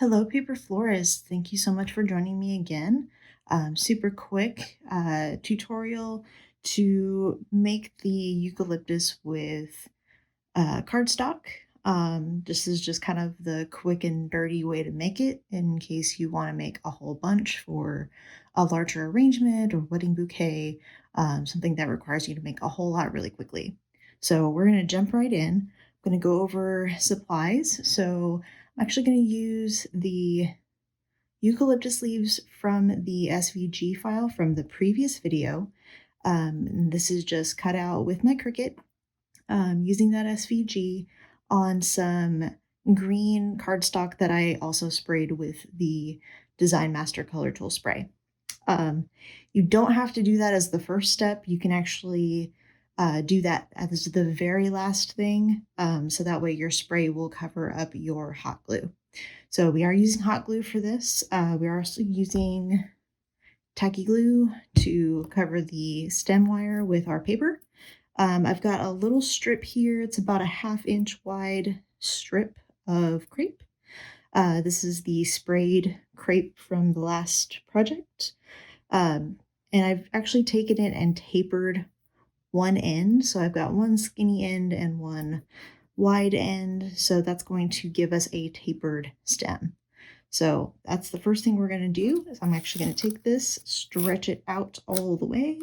Hello, paper florist. Thank you so much for joining me again. Super quick tutorial to make the eucalyptus with cardstock. This is just kind of the quick and dirty way to make it in case you want to make a whole bunch for a larger arrangement or wedding bouquet, something that requires you to make a whole lot really quickly. So we're going to jump right in. I'm going to go over supplies. So I'm actually going to use the eucalyptus leaves from the SVG file from the previous video. This is just cut out with my Cricut using that SVG on some green cardstock that I also sprayed with the Design Master Color Tool spray. You don't have to do that as the first step. You can actually do that as the very last thing, so that way your spray will cover up your hot glue. So we are using hot glue for this. We are also using tacky glue to cover the stem wire with our paper. I've got a little strip here. It's about a 1/2 inch wide strip of crepe. This is the sprayed crepe from the last project. And I've actually taken it and tapered one end. So I've got one skinny end and one wide end. So that's going to give us a tapered stem. So that's the first thing we're going to do is I'm actually going to take this, stretch it out all the way,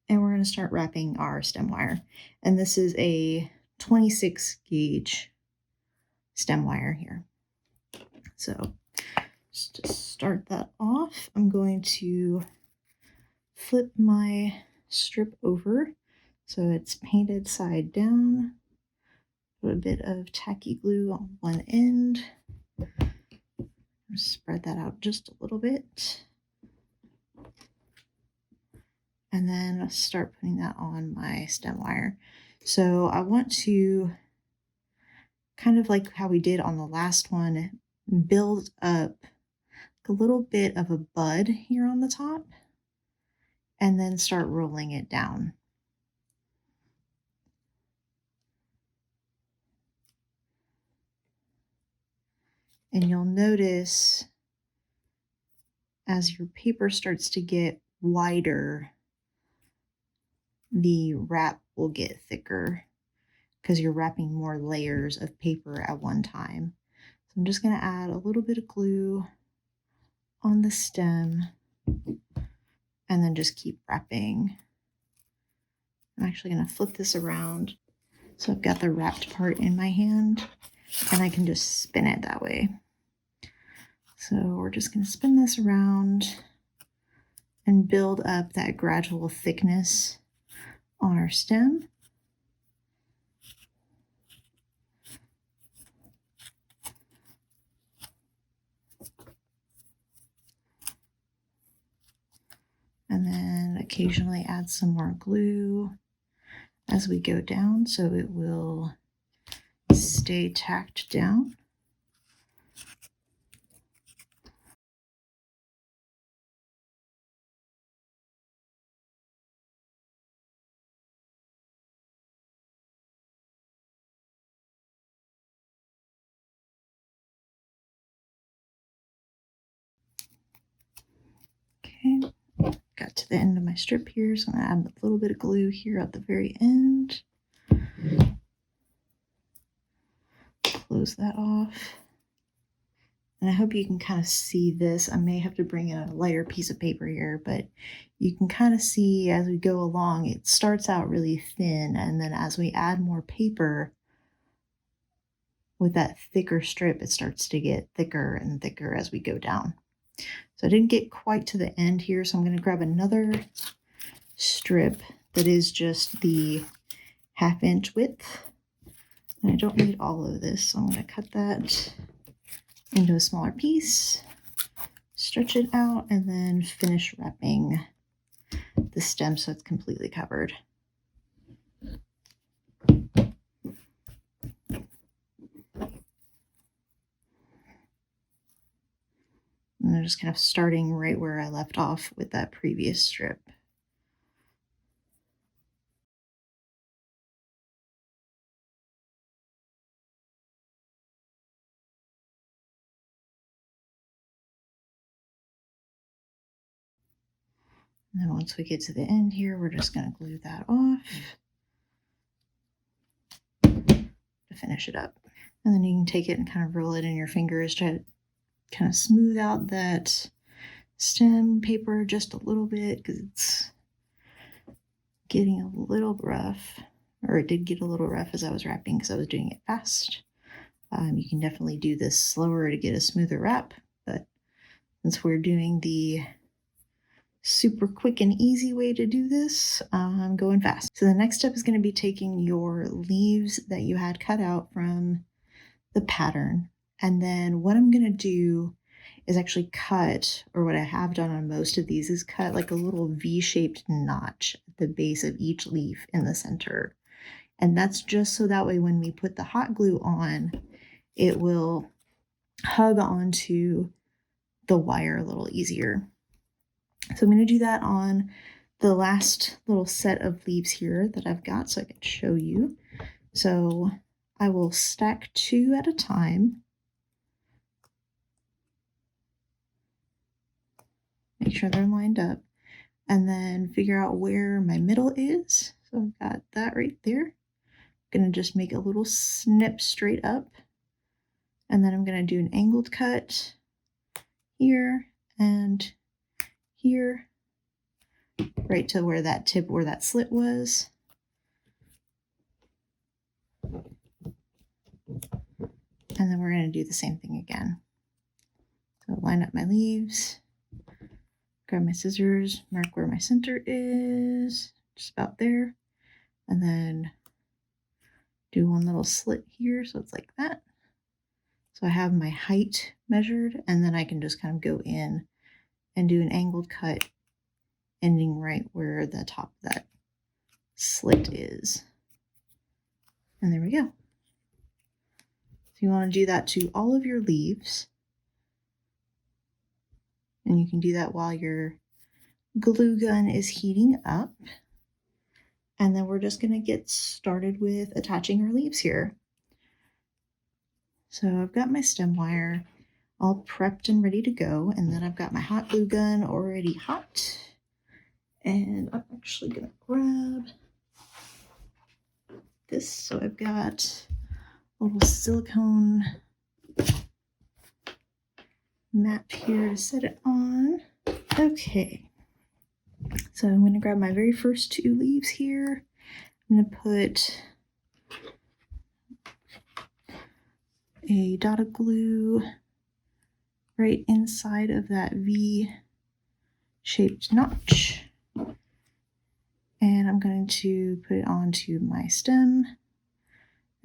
and we're going to start wrapping our stem wire. And this is a 26 gauge stem wire here. So just to start that off, I'm going to flip my strip over so it's painted side down. Put a bit of tacky glue on one end. Spread that out just a little bit. And then start putting that on my stem wire. So I want to, kind of like how we did on the last one, build up a little bit of a bud here on the top and then start rolling it down. And you'll notice as your paper starts to get wider, the wrap will get thicker because you're wrapping more layers of paper at one time. So I'm just going to add a little bit of glue on the stem and then just keep wrapping. I'm actually going to flip this around so I've got the wrapped part in my hand and I can just spin it that way. So we're just going to spin this around and build up that gradual thickness on our stem. And then occasionally add some more glue as we go down so it will stay tacked down. Okay, got to the end of my strip here, so I'm going to add a little bit of glue here at the very end. Close that off. And I hope you can kind of see this. I may have to bring in a lighter piece of paper here, but you can kind of see as we go along, it starts out really thin, and then as we add more paper with that thicker strip, it starts to get thicker and thicker as we go down. So I didn't get quite to the end here, so I'm going to grab another strip that is just the 1/2 inch width. And I don't need all of this, so I'm going to cut that into a smaller piece, stretch it out, and then finish wrapping the stem so it's completely covered. And I'm just kind of starting right where I left off with that previous strip. And then once we get to the end here, we're just going to glue that off to finish it up. And then you can take it and kind of roll it in your fingers, try to kind of smooth out that stem paper just a little bit because it's getting a little rough, or it did get a little rough as I was wrapping because I was doing it fast. You can definitely do this slower to get a smoother wrap, but since we're doing the super quick and easy way to do this, I'm going fast. So the next step is going to be taking your leaves that you had cut out from the pattern, and then what I'm going to do is actually cut, or what I have done on most of these is cut like a little V-shaped notch at the base of each leaf in the center. And that's just so that way when we put the hot glue on, it will hug onto the wire a little easier. So I'm going to do that on the last little set of leaves here that I've got so I can show you. So I will stack 2 at a time. Make sure they're lined up, and then figure out where my middle is. So I've got that right there. I'm going to just make a little snip straight up, and then I'm going to do an angled cut here and here, right to where that tip, where that slit was. And then we're going to do the same thing again. So line up my leaves, grab my scissors, mark where my center is, just about there, and then do one little slit here so it's like that. So I have my height measured, and then I can just kind of go in and do an angled cut ending right where the top of that slit is. And there we go. So you want to do that to all of your leaves. And you can do that while your glue gun is heating up. And then we're just going to get started with attaching our leaves here. So I've got my stem wire all prepped and ready to go. And then I've got my hot glue gun already hot. And I'm actually going to grab this. So I've got a little silicone mat here to set it on. Okay. So I'm going to grab my very first 2 leaves here. I'm going to put a dot of glue right inside of that V-shaped notch. And I'm going to put it onto my stem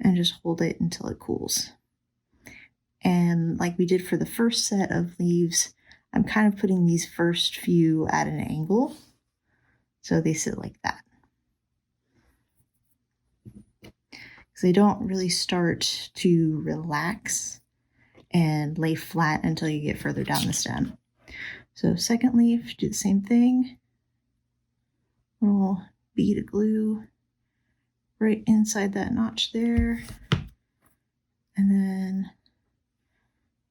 and just hold it until it cools. And like we did for the first set of leaves, I'm kind of putting these first few at an angle so they sit like that. Because they don't really start to relax and lay flat until you get further down the stem. So second leaf, do the same thing. Little bead of glue right inside that notch there. And then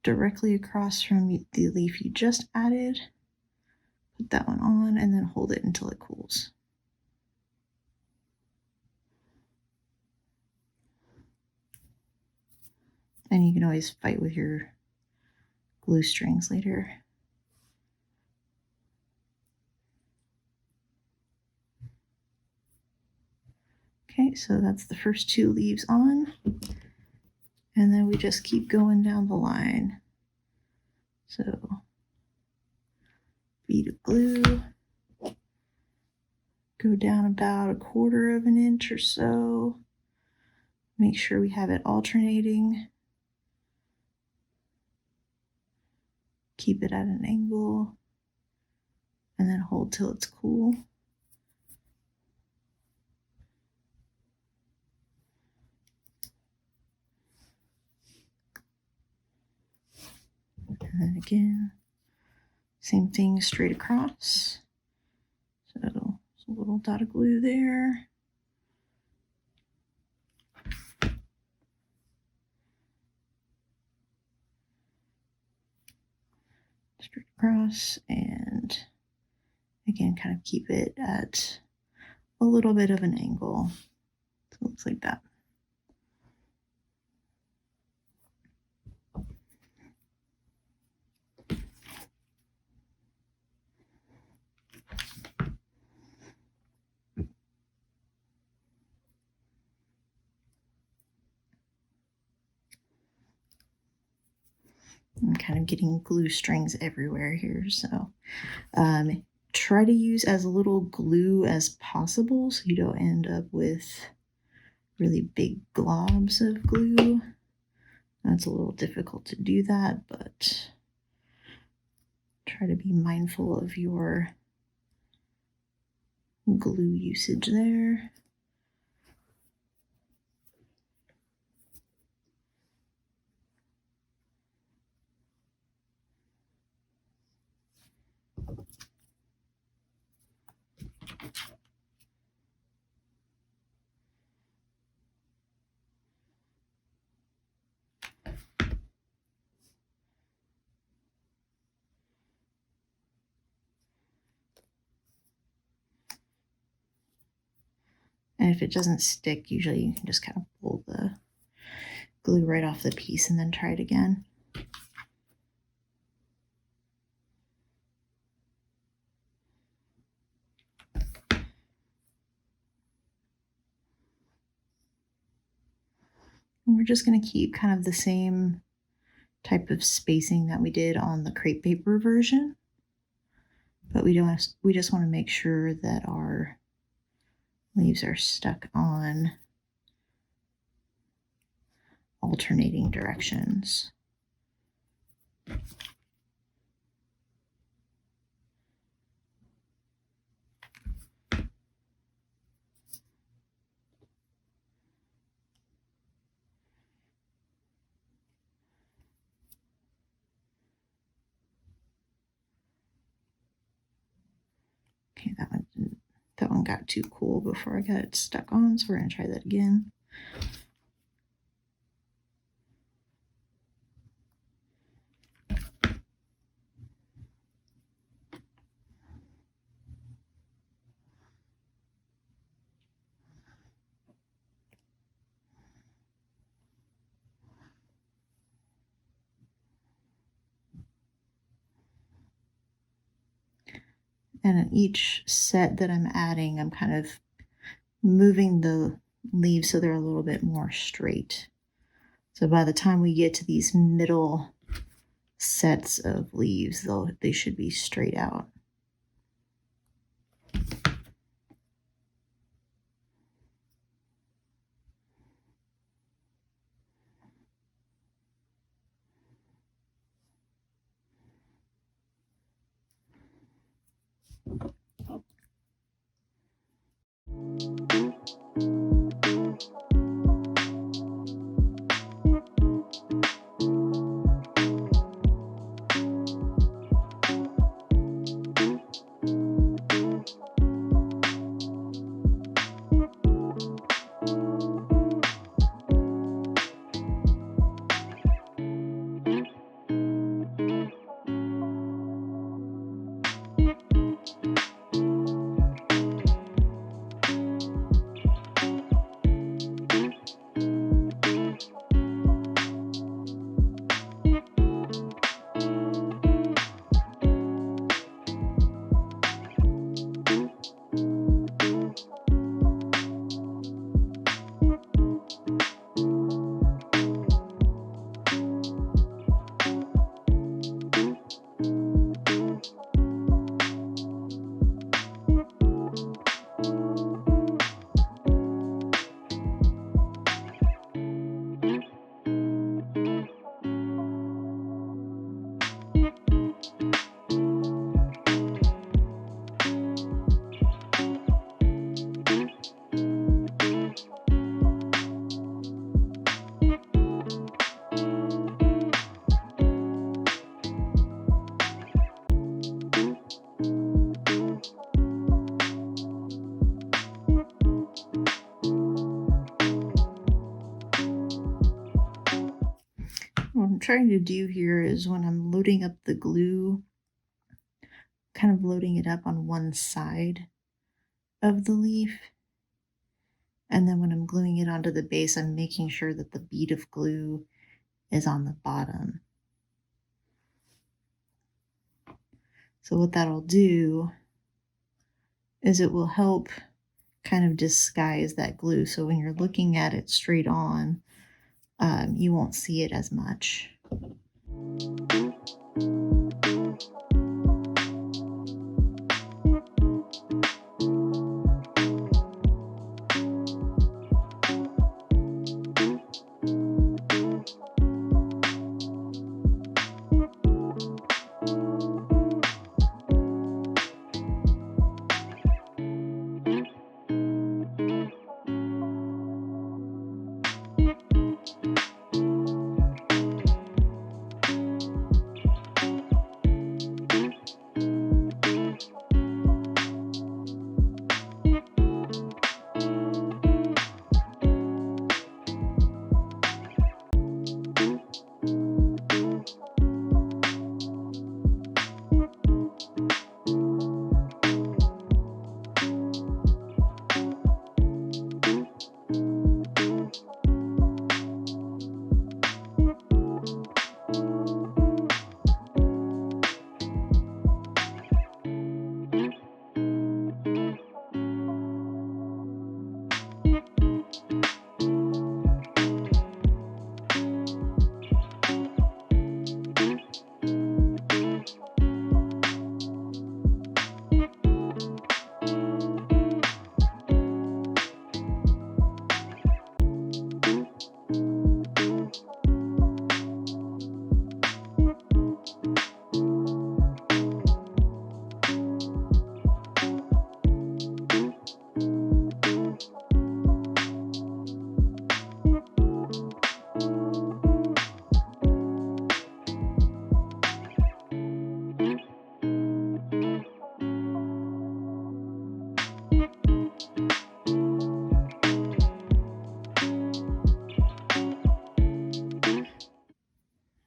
directly across from the leaf you just added, put that one on and then hold it until it cools. And you can always fight with your glue strings later. Okay, so that's the first 2 leaves on. And then we just keep going down the line. So, bead of glue, go down about 1/4 of an inch or so. Make sure we have it alternating. Keep it at an angle, and then hold till it's cool. And then again, same thing straight across. So there's a little dot of glue there. Straight across and Again, kind of keep it at a little bit of an angle. So it looks like that. I'm kind of getting glue strings everywhere here, so try to use as little glue as possible so you don't end up with really big globs of glue. That's a little difficult to do that, but try to be mindful of your glue usage there. And if it doesn't stick, usually you can just kind of pull the glue right off the piece and then try it again. And we're just going to keep kind of the same type of spacing that we did on the crepe paper version, but we just want to make sure that our leaves are stuck on alternating directions. Okay, that one got too cool before I got it stuck on, so we're going to try that again. And in each set that I'm adding, I'm kind of moving the leaves so they're a little bit more straight. So by the time we get to these middle sets of leaves, they should be straight out. What I'm trying to do here is when I'm loading up the glue kind of loading it up on one side of the leaf. And then when I'm gluing it onto the base, I'm making sure that the bead of glue is on the bottom. So what that'll do is it will help kind of disguise that glue. So when you're looking at it straight on, you won't see it as much.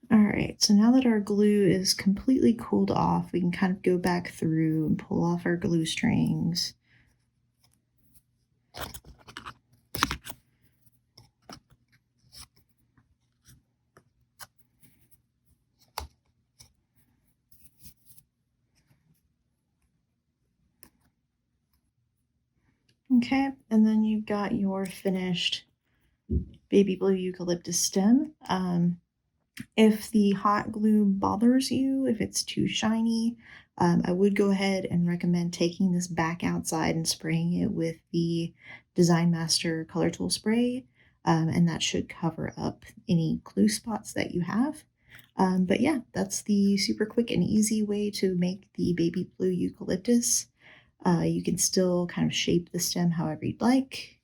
Alright, so now that our glue is completely cooled off, we can kind of go back through and pull off our glue strings. Okay, and then you've got your finished Baby Blue Eucalyptus stem. If the hot glue bothers you, if it's too shiny, I would go ahead and recommend taking this back outside and spraying it with the Design Master Color Tool Spray, and that should cover up any glue spots that you have. But yeah, that's the super quick and easy way to make the Baby Blue Eucalyptus. You can still kind of shape the stem however you'd like.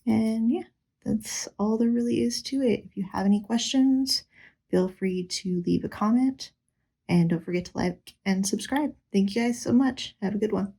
And yeah, that's all there really is to it. If you have any questions, feel free to leave a comment. And don't forget to like and subscribe. Thank you guys so much. Have a good one.